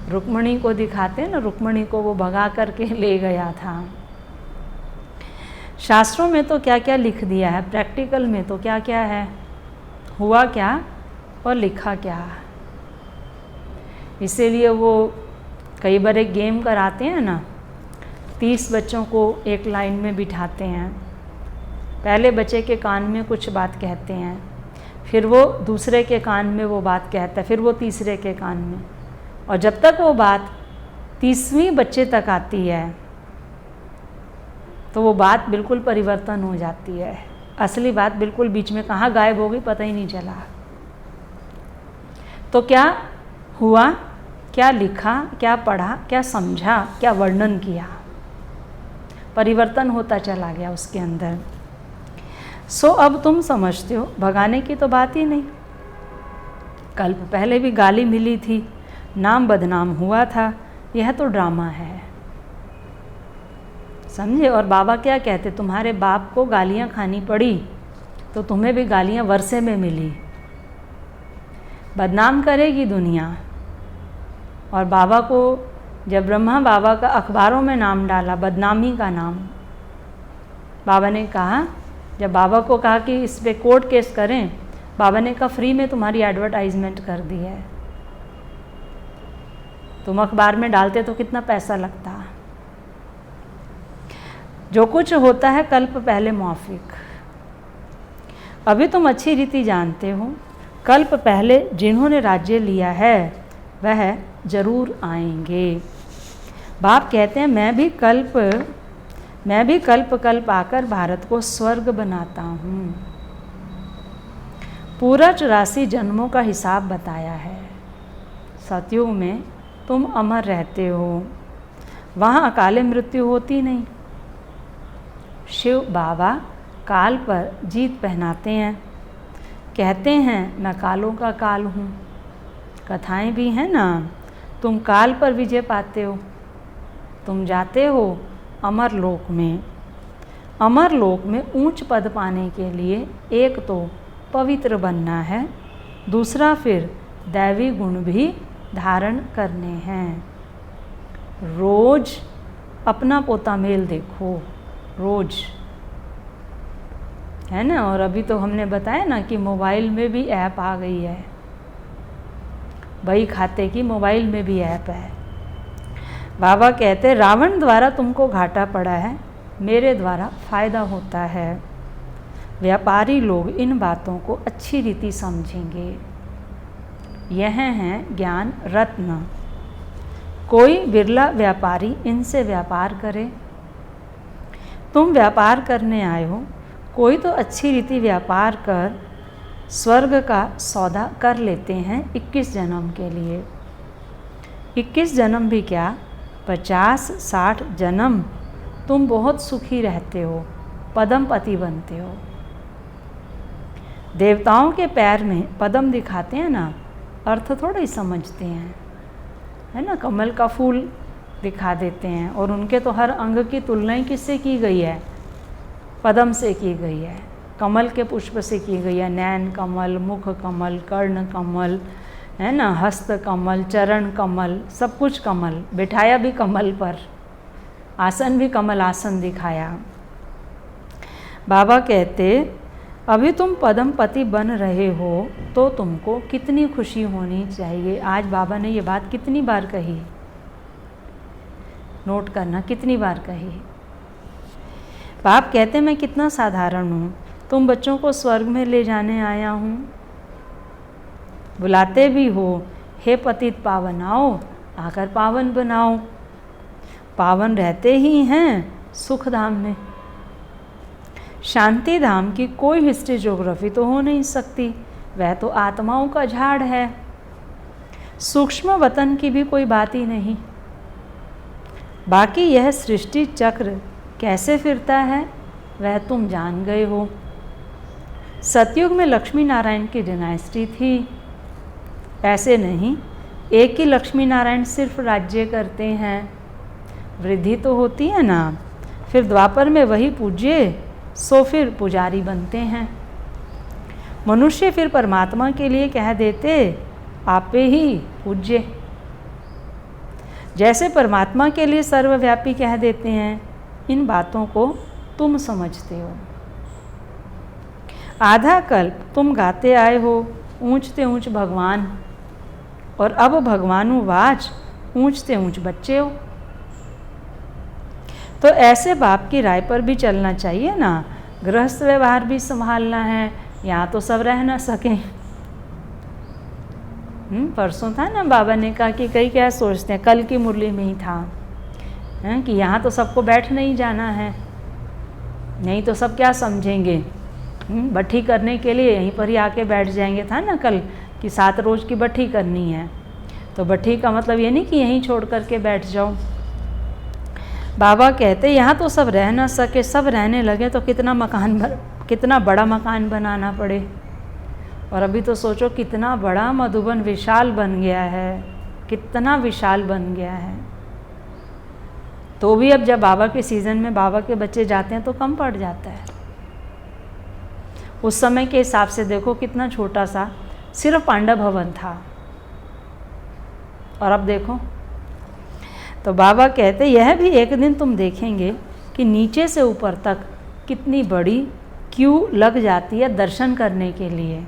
रुक्मणी को दिखाते ना, रुक्मणी को वो भगा करके ले गया था। शास्त्रों में तो क्या क्या लिख दिया है, प्रैक्टिकल में तो क्या क्या है, हुआ क्या और लिखा क्या। इसीलिए वो कई बार एक गेम कराते हैं ना, 30 बच्चों को एक लाइन में बिठाते हैं। पहले बच्चे के कान में कुछ बात कहते हैं, फिर वो दूसरे के कान में वो बात कहता है, फिर वो तीसरे के कान में, और जब तक वो बात 30वीं बच्चे तक आती है तो वो बात बिल्कुल परिवर्तन हो जाती है। असली बात बिल्कुल बीच में कहाँ गायब हो गई पता ही नहीं चला। तो क्या हुआ, क्या लिखा, क्या पढ़ा, क्या समझा, क्या वर्णन किया, परिवर्तन होता चला गया उसके अंदर। सो अब तुम समझते हो भगाने की तो बात ही नहीं। कल्प पहले भी गाली मिली थी, नाम बदनाम हुआ था, यह तो ड्रामा है, समझे। और बाबा क्या कहते, तुम्हारे बाप को गालियाँ खानी पड़ी तो तुम्हें भी गालियाँ वर्षे में मिली। बदनाम करेगी दुनिया। और बाबा को जब ब्रह्मा बाबा का अखबारों में नाम डाला, बदनामी का नाम, बाबा ने कहा, जब बाबा को कहा कि इस पे कोर्ट केस करें, बाबा ने कहा फ्री में तुम्हारी एडवर्टाइजमेंट कर दी है, तुम अखबार में डालते तो कितना पैसा लगता। जो कुछ होता है कल्प पहले मौफिक। अभी तुम अच्छी रीति जानते हो, कल्प पहले जिन्होंने राज्य लिया है वह जरूर आएंगे। बाप कहते हैं मैं भी कल्प आकर भारत को स्वर्ग बनाता हूँ। पूरा 84 जन्मों का हिसाब बताया है। सतयुग में तुम अमर रहते हो, वहाँ अकाले मृत्यु होती नहीं। शिव बाबा काल पर जीत पहनाते हैं, कहते हैं मैं कालों का काल हूँ। कथाएं भी हैं ना, तुम काल पर विजय पाते हो, तुम जाते हो अमर लोक में। अमर लोक में ऊंच पद पाने के लिए एक तो पवित्र बनना है, दूसरा फिर दैवी गुण भी धारण करने हैं। रोज अपना पोता मेल देखो, रोज, है ना। और अभी तो हमने बताया ना कि मोबाइल में भी ऐप आ गई है, बही खाते की मोबाइल में भी ऐप है। बाबा कहते रावण द्वारा तुमको घाटा पड़ा है, मेरे द्वारा फ़ायदा होता है। व्यापारी लोग इन बातों को अच्छी रीति समझेंगे। यह हैं ज्ञान रत्न, कोई बिरला व्यापारी इनसे व्यापार करे। तुम व्यापार करने आए हो, कोई तो अच्छी रीति व्यापार कर स्वर्ग का सौदा कर लेते हैं 21 जन्म के लिए। 21 जन्म भी क्या, 50-60 जन्म तुम बहुत सुखी रहते हो, पद्मपति बनते हो। देवताओं के पैर में पद्म दिखाते हैं ना, अर्थ थोड़ा ही समझते हैं, है ना। कमल का फूल दिखा देते हैं, और उनके तो हर अंग की तुलना किससे की गई है, पद्म से की गई है, कमल के पुष्प से की गई है। नैन कमल, मुख कमल, कर्ण कमल, है ना, हस्त कमल, चरण कमल, सब कुछ कमल, बिठाया भी कमल पर, आसन भी कमल आसन दिखाया। बाबा कहते अभी तुम पद्मपति बन रहे हो तो तुमको कितनी खुशी होनी चाहिए। आज बाबा ने ये बात कितनी बार कही, नोट करना, कितनी बार कही। बाप कहते मैं कितना साधारण हूँ, तुम बच्चों को स्वर्ग में ले जाने आया हूँ। बुलाते भी हो, हे पतित पावन आओ, आकर पावन बनाओ। पावन रहते ही हैं सुख धाम में। शांति धाम की कोई हिस्ट्री ज्योग्राफी तो हो नहीं सकती, वह तो आत्माओं का झाड़ है। सूक्ष्म वतन की भी कोई बात ही नहीं। बाकी यह सृष्टि चक्र कैसे फिरता है वह तुम जान गए हो। सतयुग में लक्ष्मी नारायण की डायनेस्टी थी, ऐसे नहीं एक ही लक्ष्मी नारायण सिर्फ राज्य करते हैं, वृद्धि तो होती है ना। फिर द्वापर में वही पूज्य, सो फिर पुजारी बनते हैं। मनुष्य फिर परमात्मा के लिए कह देते आपे ही पूज्य। जैसे परमात्मा के लिए सर्वव्यापी कह देते हैं, इन बातों को तुम समझते हो। आधा कल्प तुम गाते आए हो ऊंचते ऊंच भगवान, और अब भगवानु वाच ऊंचते ऊंच बच्चे हो। तो ऐसे बाप की राय पर भी चलना चाहिए ना। गृहस्थ व्यवहार भी संभालना है, यहाँ तो सब रह ना सके। परसों था ना, बाबा ने कहा कि कई क्या सोचते हैं, कल की मुरली में ही था कि यहाँ तो सबको बैठ नहीं जाना है, नहीं तो सब क्या समझेंगे, बट्ठी करने के लिए यहीं पर ही आके बैठ जाएंगे। था ना कल कि 7 रोज़ की बट्ठी करनी है, तो बट्ठी का मतलब ये नहीं कि यहीं छोड़ करके बैठ जाओ। बाबा कहते यहाँ तो सब रह ना सके, सब रहने लगे तो कितना बड़ा मकान बनाना पड़े। और अभी तो सोचो कितना बड़ा मधुबन विशाल बन गया है, कितना विशाल बन गया है। तो भी अब जब बाबा के सीज़न में बाबा के बच्चे जाते हैं तो कम पड़ जाता है। उस समय के हिसाब से देखो कितना छोटा सा सिर्फ पांडव भवन था, और अब देखो। तो बाबा कहते यह भी एक दिन तुम देखेंगे कि नीचे से ऊपर तक कितनी बड़ी क्यू लग जाती है दर्शन करने के लिए।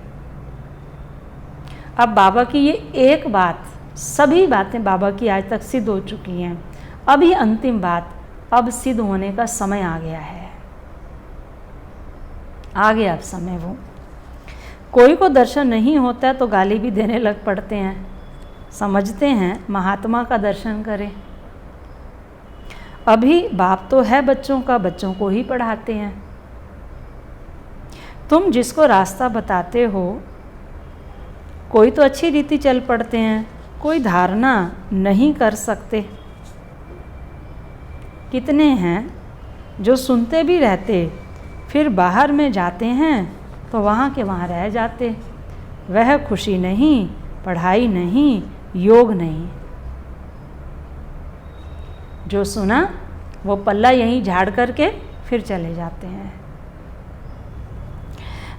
अब बाबा की ये एक बात, सभी बातें बाबा की आज तक सिद्ध हो चुकी हैं, अभी अंतिम बात अब सिद्ध होने का समय आ गया है। आ गया अब समय। वो कोई को दर्शन नहीं होता है तो गाली भी देने लग पड़ते हैं, समझते हैं महात्मा का दर्शन करें। अभी बाप तो है बच्चों का, बच्चों को ही पढ़ाते हैं। तुम जिसको रास्ता बताते हो, कोई तो अच्छी रीति चल पड़ते हैं, कोई धारणा नहीं कर सकते। कितने हैं जो सुनते भी रहते, फिर बाहर में जाते हैं तो वहाँ के वहाँ रह जाते। वह खुशी नहीं, पढ़ाई नहीं, योग नहीं। जो सुना वो पल्ला यहीं झाड़ करके फिर चले जाते हैं।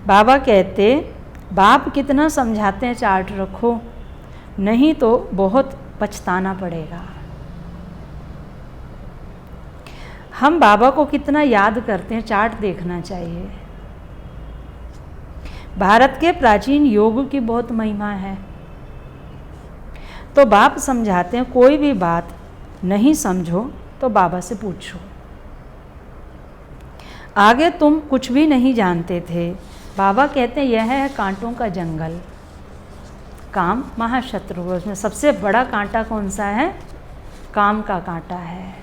बाबा कहते बाप कितना समझाते हैं, चार्ट रखो, नहीं तो बहुत पछताना पड़ेगा। हम बाबा को कितना याद करते हैं, चार्ट देखना चाहिए। भारत के प्राचीन योग की बहुत महिमा है। तो बाप समझाते हैं कोई भी बात नहीं समझो तो बाबा से पूछो। आगे तुम कुछ भी नहीं जानते थे। बाबा कहते हैं यह है कांटों का जंगल, काम महाशत्रु है। उसमें सबसे बड़ा कांटा कौन सा है? काम का कांटा है।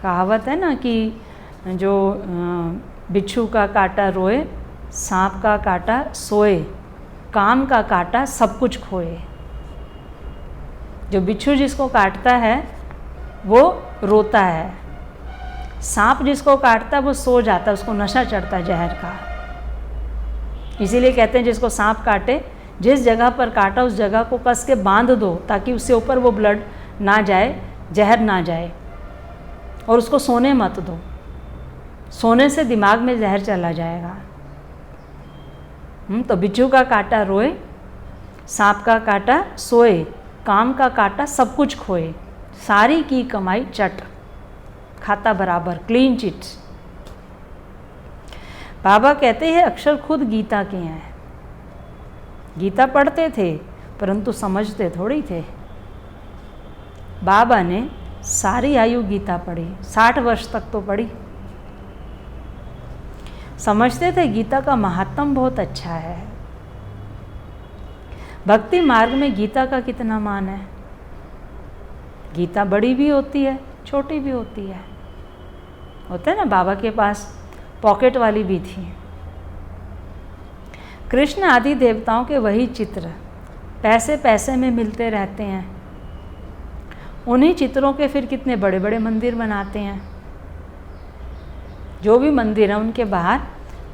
कहावत है ना कि जो बिच्छू का कांटा रोए, सांप का कांटा सोए, काम का कांटा सब कुछ खोए। जो बिच्छू जिसको काटता है वो रोता है, सांप जिसको काटता है वो सो जाता है, उसको नशा चढ़ता है जहर का। इसीलिए कहते हैं जिसको सांप काटे, जिस जगह पर काटा उस जगह को कस के बांध दो ताकि उससे ऊपर वो ब्लड ना जाए, जहर ना जाए, और उसको सोने मत दो। सोने से दिमाग में जहर चला जाएगा। तो बिच्छू का कांटा रोए, सांप का कांटा सोए, काम का कांटा सब कुछ खोए, सारी की कमाई चट, खाता बराबर, क्लीन चिट। बाबा कहते हैं अक्षर खुद गीता के हैं। गीता पढ़ते थे परंतु समझते थोड़ी थे। बाबा ने सारी आयु गीता पढ़ी, 60 वर्ष तक तो पढ़ी। समझते थे गीता का महात्म बहुत अच्छा है। भक्ति मार्ग में गीता का कितना मान है। गीता बड़ी भी होती है, छोटी भी होती है। होता है ना, बाबा के पास पॉकेट वाली भी थी। कृष्ण आदि देवताओं के वही चित्र पैसे पैसे में मिलते रहते हैं। उन्हीं चित्रों के फिर कितने बड़े बड़े मंदिर बनाते हैं। जो भी मंदिर है उनके बाहर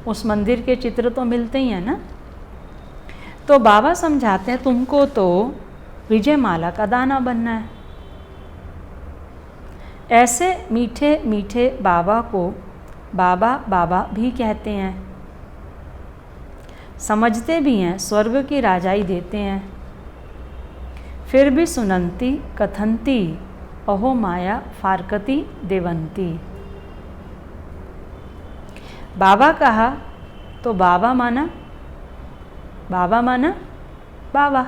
उस मंदिर के चित्र तो मिलते ही हैं ना। तो बाबा समझाते हैं तुमको तो विजय माला का दाना बनना है। ऐसे मीठे मीठे बाबा को बाबा बाबा भी कहते हैं, समझते भी हैं, स्वर्ग की राजाई देते हैं। फिर भी सुनंती कथंती अहो माया फारकती देवंती। बाबा कहा तो बाबा माना, बाबा माना बाबा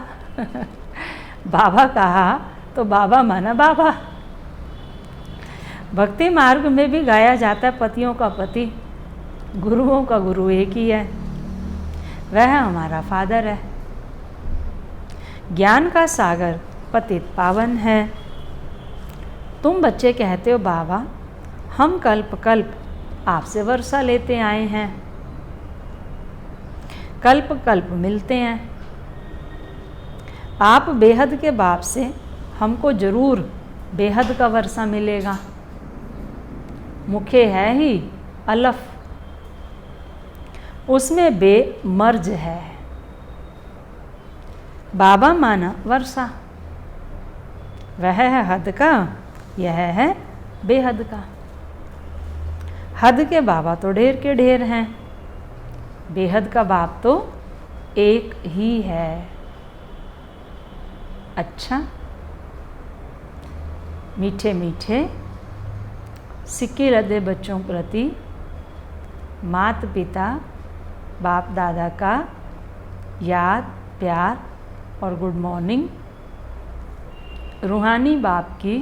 बाबा कहा तो बाबा माना बाबा। भक्ति मार्ग में भी गाया जाता है पतियों का पति, गुरुओं का गुरु एक ही है, वह हमारा फादर है। ज्ञान का सागर पतित पावन है। तुम बच्चे कहते हो बाबा हम कल्प कल्प आपसे वर्षा लेते आए हैं, कल्प कल्प मिलते हैं। आप बेहद के बाप से हमको जरूर बेहद का वर्षा मिलेगा। मुखे है ही अलफ, उसमें बे मर्ज है। बाबा माना वर्षा, वह है हद का, यह है बेहद का। हद के बाबा तो ढेर के ढेर हैं, बेहद का बाप तो एक ही है। अच्छा, मीठे मीठे सिक्के लदे बच्चों प्रति मात पिता बाप दादा का याद प्यार और गुड मॉर्निंग। रूहानी बाप की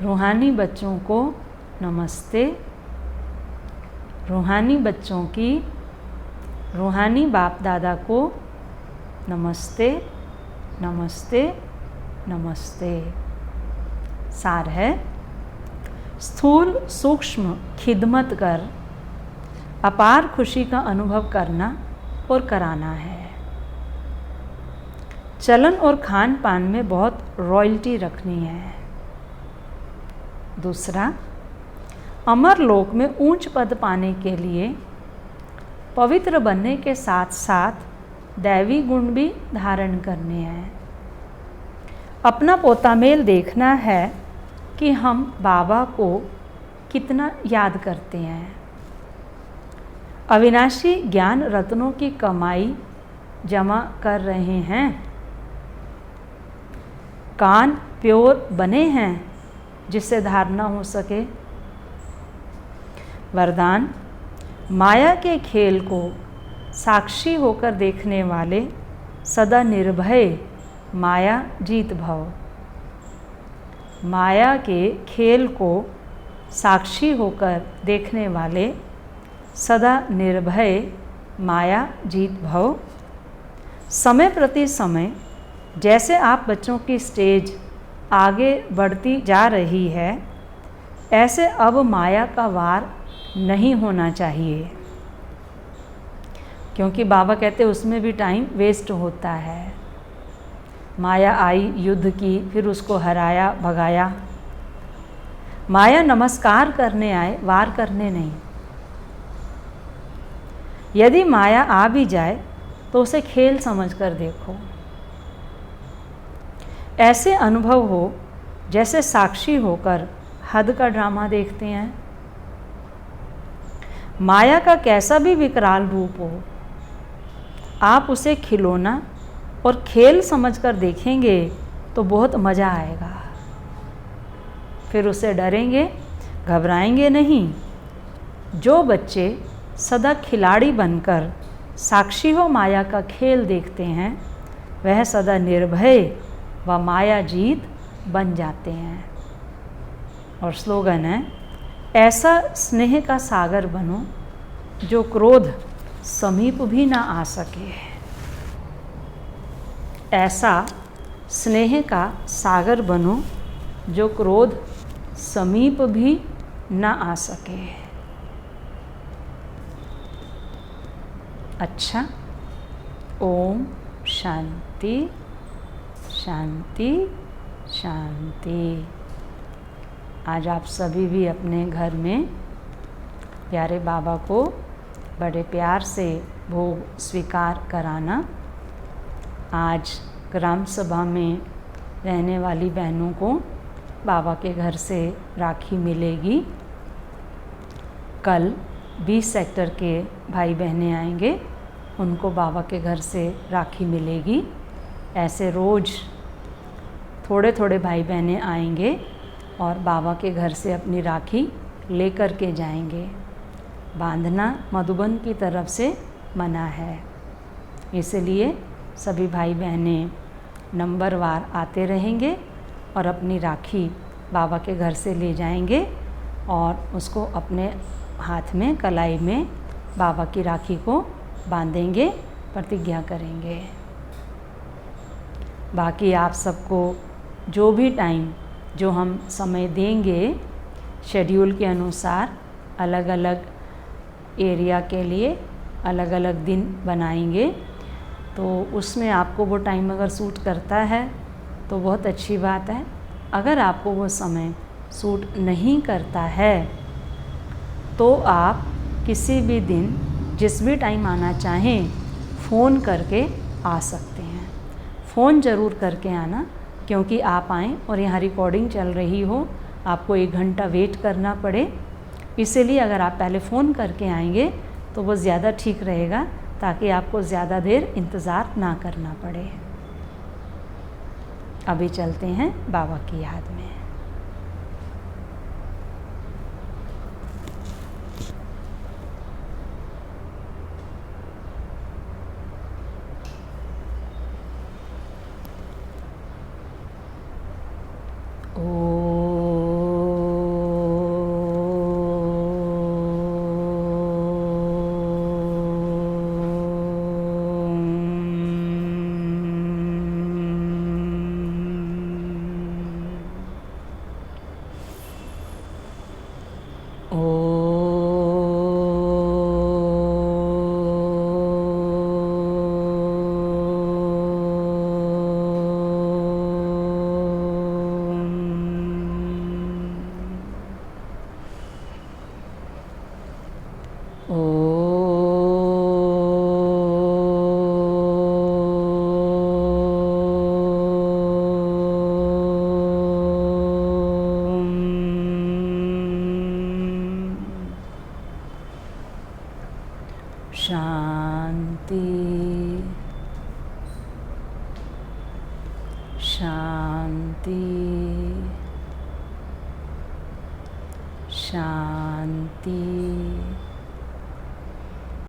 रूहानी बच्चों को नमस्ते। रूहानी बच्चों की रूहानी बाप दादा को नमस्ते नमस्ते नमस्ते। सार है स्थूल सूक्ष्म खिदमत कर अपार खुशी का अनुभव करना और कराना है। चलन और खान पान में बहुत रॉयल्टी रखनी है। दूसरा, अमर लोक में ऊंच पद पाने के लिए पवित्र बनने के साथ साथ दैवी गुण भी धारण करने हैं। अपना पोता मेल देखना है कि हम बाबा को कितना याद करते हैं। अविनाशी ज्ञान रत्नों की कमाई जमा कर रहे हैं। कान प्योर बने हैं जिससे धारणा हो सके। वरदान, माया के खेल को साक्षी होकर देखने वाले सदा निर्भय माया जीत भव। माया के खेल को साक्षी होकर देखने वाले सदा निर्भय माया जीत भव। समय प्रति समय जैसे आप बच्चों की स्टेज आगे बढ़ती जा रही है, ऐसे अब माया का वार नहीं होना चाहिए, क्योंकि बाबा कहते उसमें भी टाइम वेस्ट होता है। माया आई, युद्ध की, फिर उसको हराया भगाया। माया नमस्कार करने आए, वार करने नहीं। यदि माया आ भी जाए तो उसे खेल समझकर देखो। ऐसे अनुभव हो जैसे साक्षी होकर हद का ड्रामा देखते हैं। माया का कैसा भी विकराल रूप हो, आप उसे खिलौना और खेल समझकर देखेंगे तो बहुत मज़ा आएगा। फिर उसे डरेंगे, घबराएंगे नहीं। जो बच्चे सदा खिलाड़ी बनकर साक्षी हो माया का खेल देखते हैं, वह सदा निर्भय व माया जीत बन जाते हैं। और स्लोगन है, ऐसा स्नेह का सागर बनो जो क्रोध समीप भी ना आ सके। ऐसा स्नेह का सागर बनो जो क्रोध समीप भी ना आ सके। अच्छा, ओम शांति शांति शांति। आज आप सभी भी अपने घर में प्यारे बाबा को बड़े प्यार से भोग स्वीकार कराना। आज ग्राम सभा में रहने वाली बहनों को बाबा के घर से राखी मिलेगी। कल 20 सेक्टर के भाई बहनें आएंगे, उनको बाबा के घर से राखी मिलेगी। ऐसे रोज़ थोड़े थोड़े भाई बहनें आएंगे और बाबा के घर से अपनी राखी लेकर के जाएंगे। बांधना मधुबन की तरफ से मना है, इसलिए सभी भाई बहनें नंबरवार आते रहेंगे और अपनी राखी बाबा के घर से ले जाएंगे और उसको अपने हाथ में कलाई में बाबा की राखी को बांधेंगे, प्रतिज्ञा करेंगे। बाकी आप सबको जो भी टाइम जो हम समय देंगे शेड्यूल के अनुसार अलग अलग एरिया के लिए अलग अलग दिन बनाएंगे, तो उसमें आपको वो टाइम अगर सूट करता है तो बहुत अच्छी बात है। अगर आपको वो समय सूट नहीं करता है तो आप किसी भी दिन जिस भी टाइम आना चाहें फ़ोन करके आ सकते हैं। फ़ोन ज़रूर करके आना, क्योंकि आप आएँ और यहाँ रिकॉर्डिंग चल रही हो, आपको 1 घंटा वेट करना पड़े। इसीलिए अगर आप पहले फ़ोन करके आएंगे तो वो ज़्यादा ठीक रहेगा, ताकि आपको ज़्यादा देर इंतज़ार ना करना पड़े। अभी चलते हैं बाबा की याद में। शांति शांति शांति।